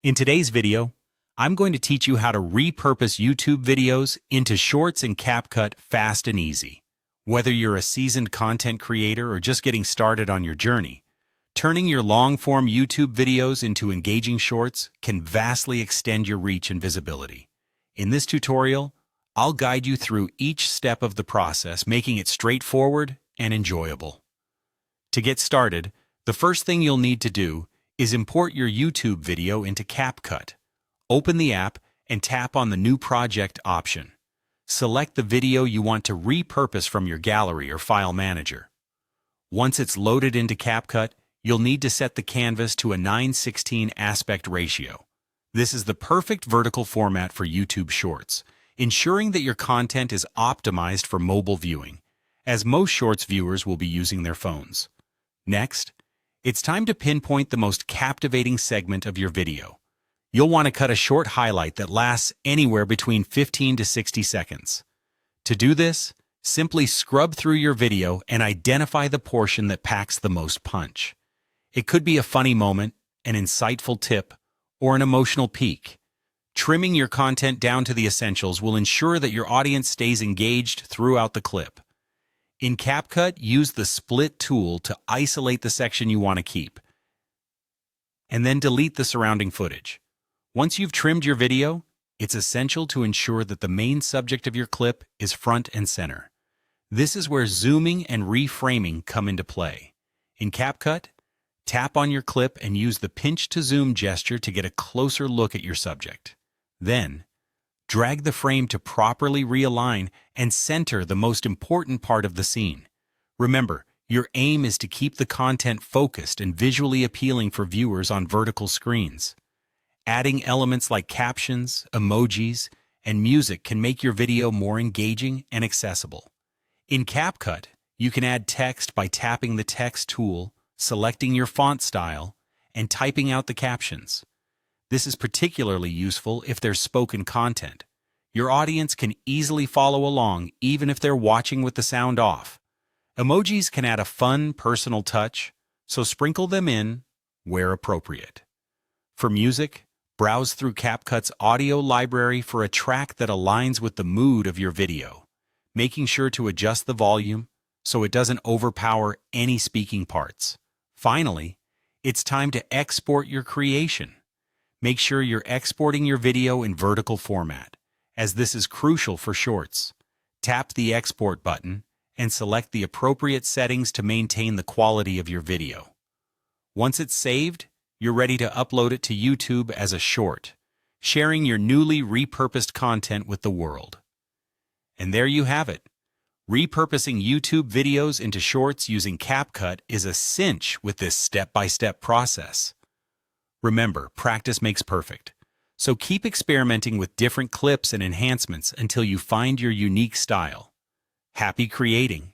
In today's video, I'm going to teach you how to repurpose YouTube videos into shorts in CapCut fast and easy. Whether you're a seasoned content creator or just getting started on your journey, turning your long-form YouTube videos into engaging shorts can vastly extend your reach and visibility. In this tutorial, I'll guide you through each step of the process, making it straightforward and enjoyable. To get started, the first thing you'll need to do is import your YouTube video into CapCut. Open the app and tap on the New Project option. Select the video you want to repurpose from your gallery or file manager. Once it's loaded into CapCut, you'll need to set the canvas to a 9:16 aspect ratio. This is the perfect vertical format for YouTube Shorts, ensuring that your content is optimized for mobile viewing, as most Shorts viewers will be using their phones. Next, it's time to pinpoint the most captivating segment of your video. You'll want to cut a short highlight that lasts anywhere between 15 to 60 seconds. To do this, simply scrub through your video and identify the portion that packs the most punch. It could be a funny moment, an insightful tip, or an emotional peak. Trimming your content down to the essentials will ensure that your audience stays engaged throughout the clip. In CapCut, use the Split tool to isolate the section you want to keep, and then delete the surrounding footage. Once you've trimmed your video, it's essential to ensure that the main subject of your clip is front and center. This is where zooming and reframing come into play. In CapCut, tap on your clip and use the pinch to zoom gesture to get a closer look at your subject. Then, drag the frame to properly realign and center the most important part of the scene. Remember, your aim is to keep the content focused and visually appealing for viewers on vertical screens. Adding elements like captions, emojis, and music can make your video more engaging and accessible. In CapCut, you can add text by tapping the Text tool, selecting your font style, and typing out the captions. This is particularly useful if there's spoken content. Your audience can easily follow along even if they're watching with the sound off. Emojis can add a fun, personal touch, so sprinkle them in where appropriate. For music, browse through CapCut's audio library for a track that aligns with the mood of your video, making sure to adjust the volume so it doesn't overpower any speaking parts. Finally, it's time to export your creation. Make sure you're exporting your video in vertical format, as this is crucial for Shorts. Tap the Export button and select the appropriate settings to maintain the quality of your video. Once it's saved, you're ready to upload it to YouTube as a short, sharing your newly repurposed content with the world. And there you have it. Repurposing YouTube videos into shorts using CapCut is a cinch with this step-by-step process. Remember, practice makes perfect. So keep experimenting with different clips and enhancements until you find your unique style. Happy creating!